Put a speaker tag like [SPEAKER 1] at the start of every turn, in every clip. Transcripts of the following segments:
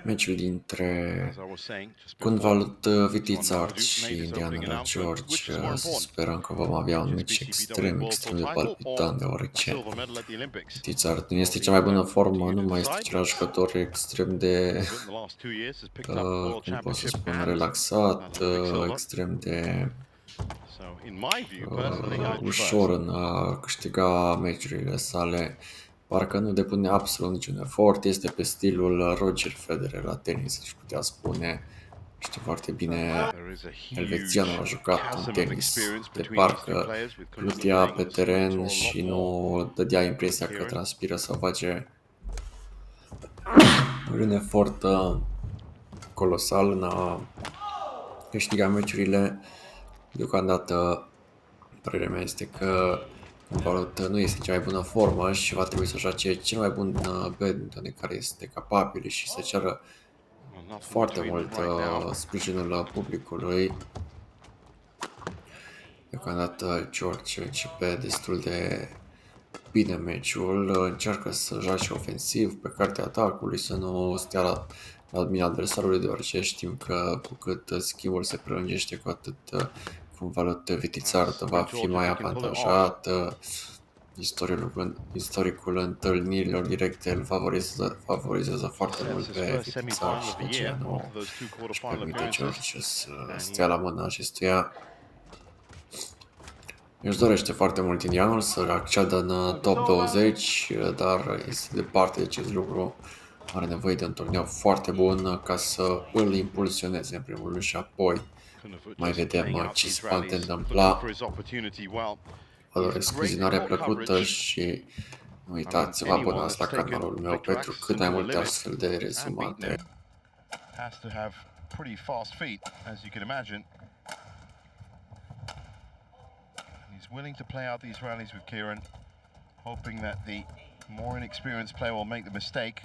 [SPEAKER 1] meciul dintre Kunvalut Vitițart și Indiana George. Să sperăm că vom avea un meci extrem de palpitant, deoarece Vitițart nu este cea mai bună formă, nu mai este același jucător extrem de, cum pot să spun, relaxat, extrem de ușor în a câștiga meciurile sale. Parcă nu depune absolut niciun efort, este pe stilul Roger Federer la tenis, aș putea spune. Știu foarte bine, elvețianul a jucat în tenis, de parcă plutea pe teren și nu dădea impresia că transpiră sau face un efort colosal în a câștiga meciurile. Deocamdată, părerea mea este că Kunvalut nu este cea mai bună formă și va trebui să joace cel mai bun badminton de care este capabil și să ceară foarte mult sprijinul publicului. Deocamdată George începe destul de bine meciul, încearcă să joace ofensiv pe cartea atacului, să nu stea la mâna adversarului, deoarece știm că cu cât schimbul se prelungește, cu atât Kunvalut Vitițart va fi mai avantajat. Istoricul întâlnirilor directe îl favorizează foarte mult pe Vitițart și de aceea nu își permite George să stea la mâna acestuia. Își dorește foarte mult indianul să acceadă în top 20, dar este departe de acest lucru. Are nevoie de un turneu foarte bun ca să îl impulsioneze în primul rând și apoi mai vedem ce se poate întâmpla. Vă doresc o zi plăcută și nu uitați să vă abonați la canalul meu pentru cât mai multe astfel de rezumate.
[SPEAKER 2] He's willing to play out these rallies with Kieran, hoping that the more inexperienced player will make the mistake.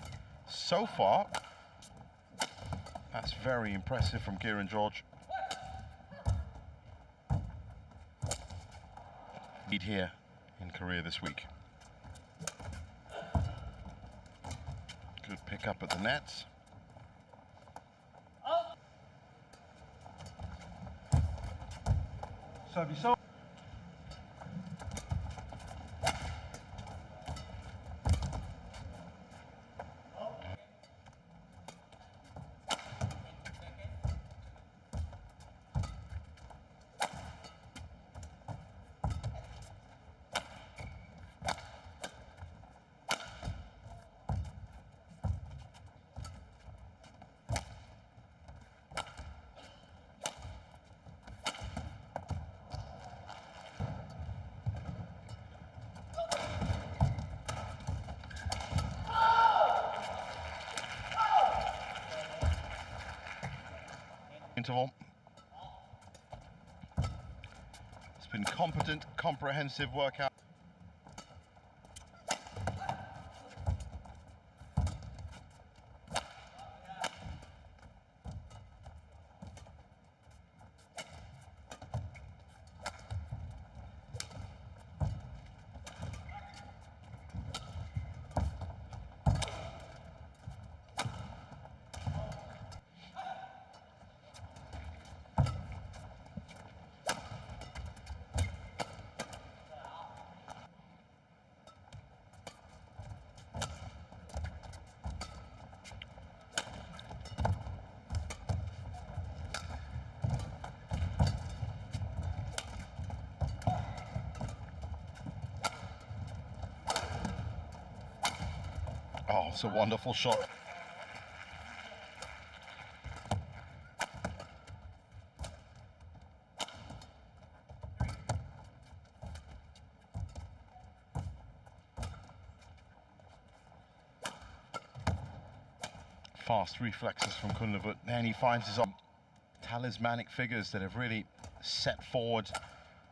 [SPEAKER 2] So far, that's very impressive from Kieran George. Lead here in Korea this week. Good pick up at the nets. So interval. It's been competent, comprehensive workout. Oh, it's a wonderful shot. Fast reflexes from Kunvalut, and he finds his own talismanic figures that have really set forward.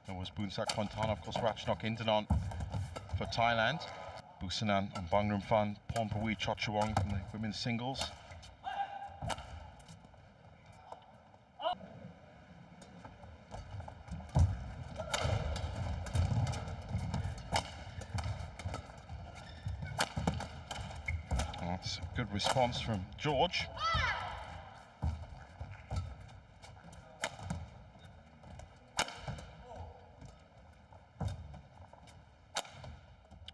[SPEAKER 2] There was Bunsak Fontan, of course, Ratchnok Intanon for Thailand. Busanan and Bangramfan, Pornpawi Chochuang from the women's singles. That's a good response from George.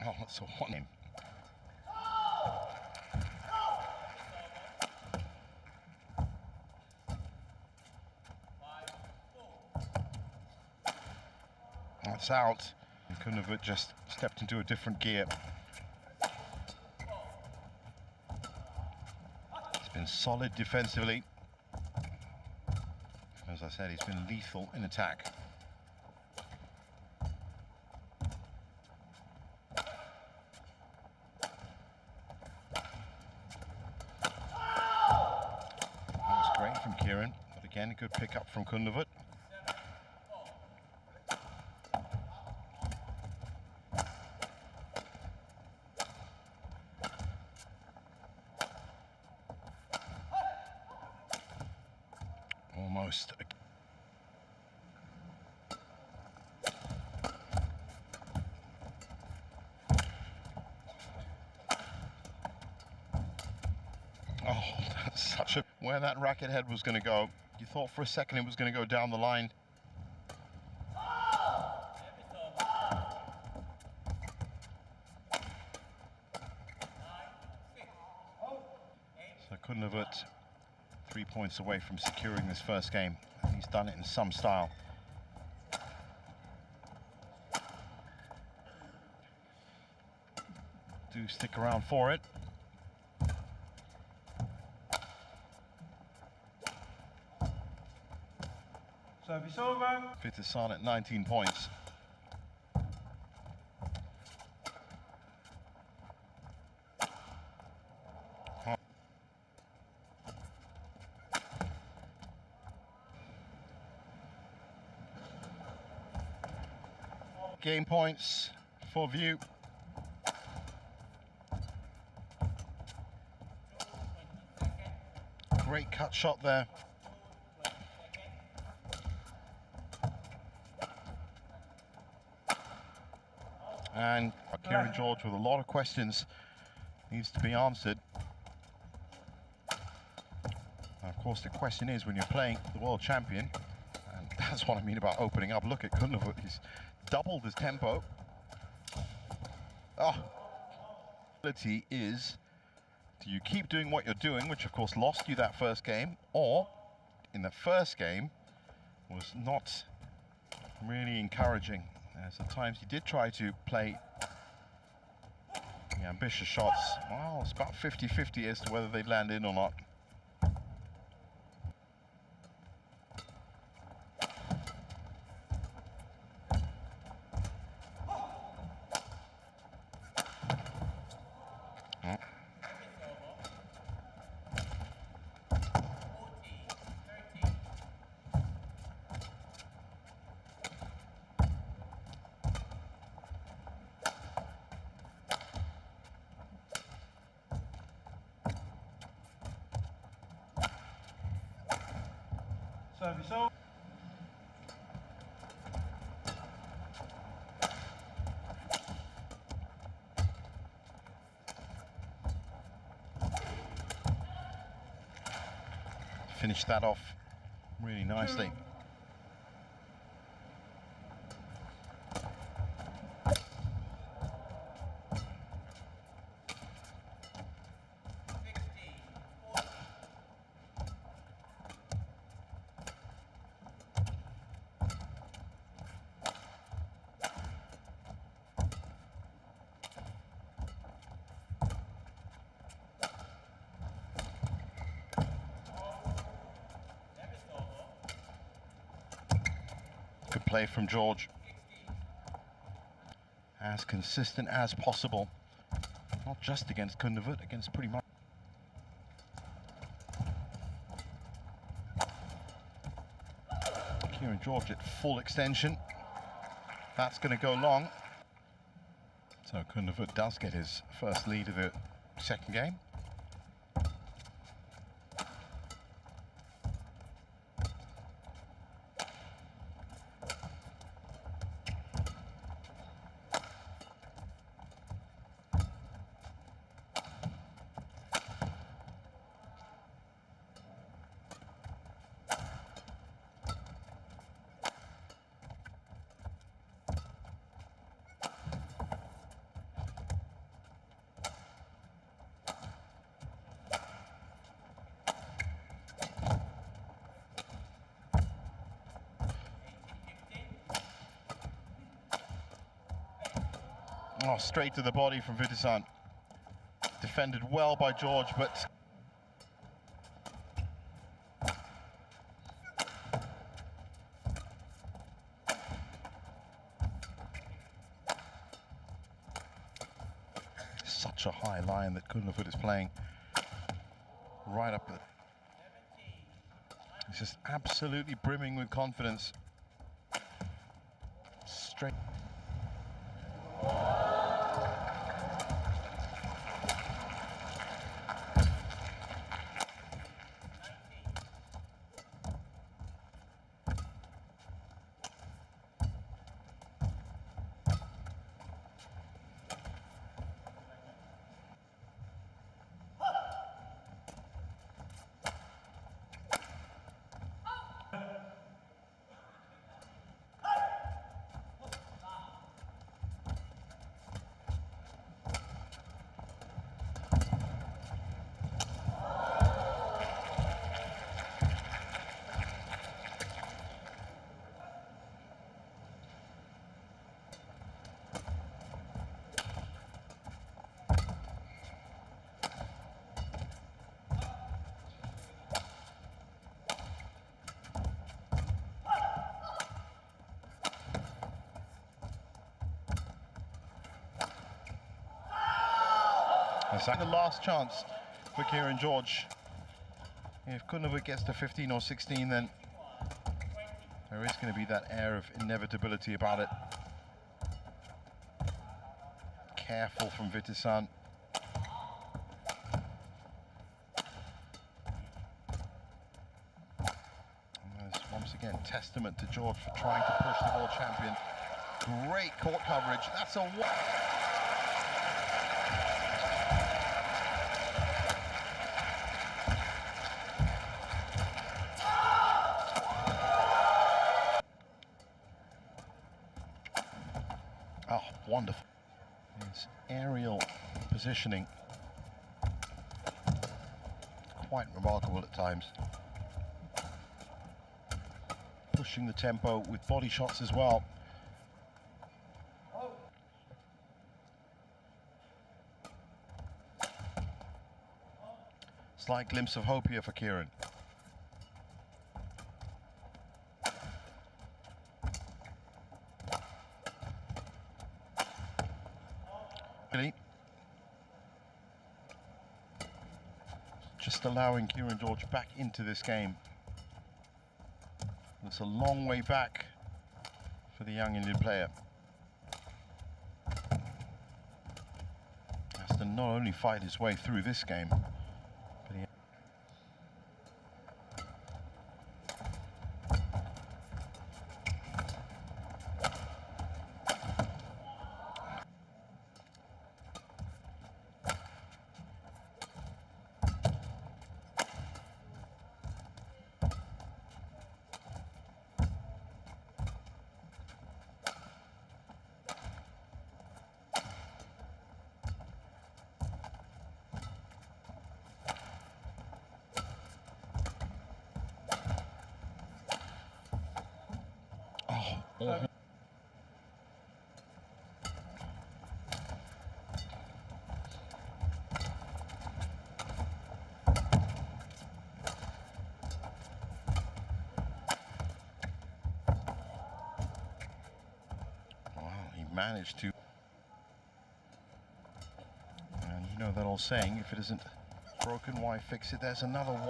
[SPEAKER 2] Oh, that's a one name. That's out. Kunavut just stepped into a different gear. He's been solid defensively. As I said, he's been lethal in attack. That was great from Kieran, but again, a good pickup from Kunavut. Almost. Oh, that's such a... Where that racket head was going to go, you thought for a second it was going to go down the line. So Kunavut 3 points away from securing this first game, and he's done it in some style. Do stick around for it.
[SPEAKER 3] Service over.
[SPEAKER 2] Tศานat 19 points. Game points for View. Great cut shot there. And Kieran George with a lot of questions needs to be answered. Now, of course, the question is, when you're playing the world champion, and that's what I mean about opening up. Look at Kunavut, he's doubled his tempo. Oh, ability is, do you keep doing what you're doing, which of course lost you that first game, or in the first game was not really encouraging, as at times he did try to play the ambitious shots. Well, it's about 50-50 as to whether they'd land in or not.
[SPEAKER 3] Service over.
[SPEAKER 2] Finish that off really nicely. Good play from George. As consistent as possible. Not just against Kunavut, against pretty much. Kieran George at full extension. That's going to go long. So Kunavut does get his first lead of the second game. Oh, straight to the body from Vitisan. Defended well by George, but such a high line that Kunlefut is playing right up. It's just absolutely brimming with confidence. Straight. It's like the last chance for Kieran George. If Kunlefut gets to 15 or 16, then there is going to be that air of inevitability about it. Careful from Vitisan. And there's once again testament to George for trying to push the world champion. Great court coverage. That's a wonderful. His aerial positioning, quite remarkable at times. Pushing the tempo with body shots as well. Slight glimpse of hope here for Kieran. Just allowing Kieran George back into this game. It's a long way back for the young Indian player. Has to not only fight his way through this game, but he managed to, and you know that old saying, if it isn't broken, why fix it? There's another one.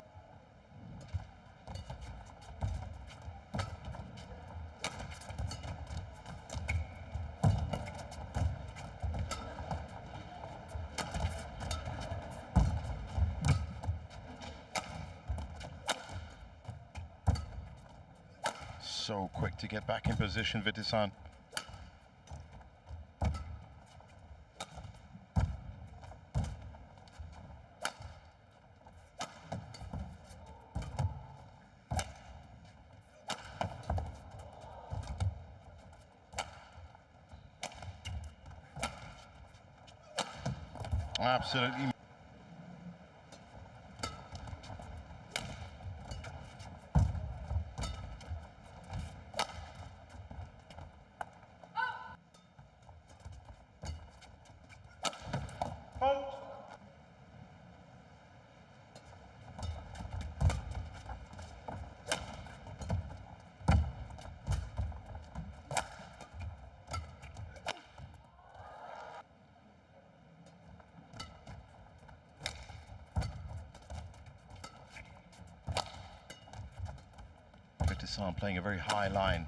[SPEAKER 2] So quick to get back in position, Vitisan. Absolutely. Vitisan playing a very high line.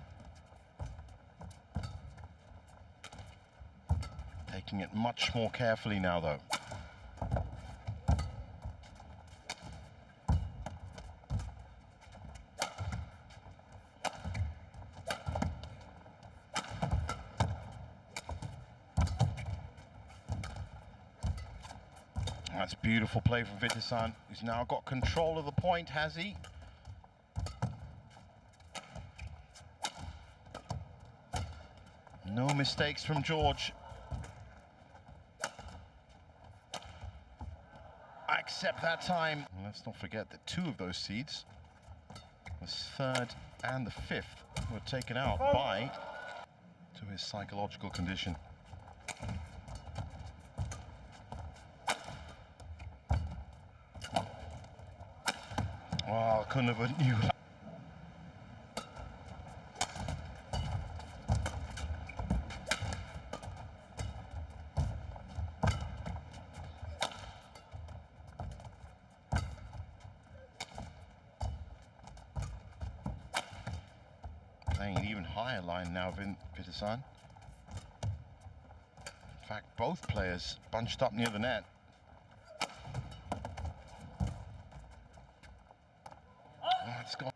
[SPEAKER 2] Taking it much more carefully now, though. That's beautiful play from Vitisan, who's now got control of the point, has he? No mistakes from George. Except that time. And let's not forget that two of those seeds, the third and the fifth, were taken out by to his psychological condition. Well, couldn't have knew. Playing an even higher line now, Vitisan. In fact, both players bunched up near the net. Oh, it's gone.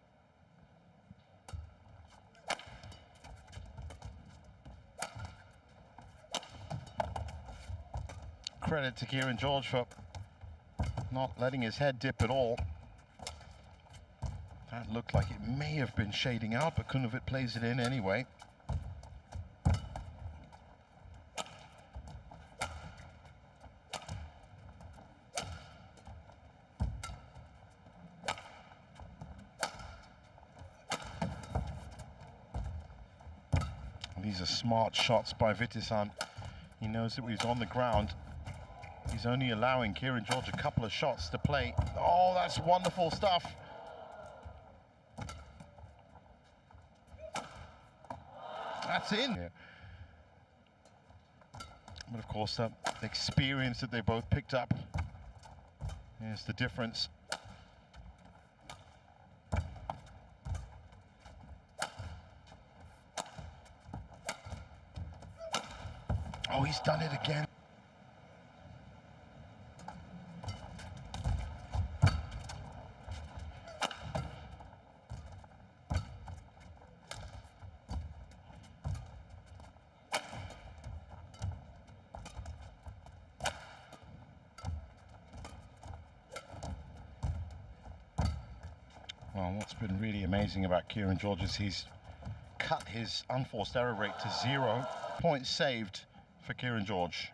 [SPEAKER 2] Credit to Kieran George for not letting his head dip at all. That looked like it may have been shading out, but Kunovic plays it in anyway. These are smart shots by Vitisan. He knows that he's on the ground. He's only allowing Kieran George a couple of shots to play. Oh, that's wonderful stuff. That's in. Yeah. But of course, the experience that they both picked up is the difference. Oh, he's done it again. Well, what's been really amazing about Kieran George is he's cut his unforced error rate to 0. Points saved for Kieran George.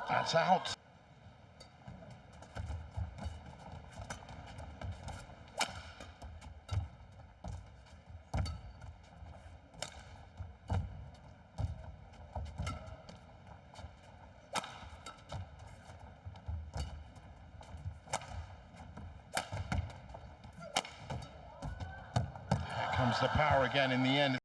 [SPEAKER 2] That's out. Here comes the power again in the end.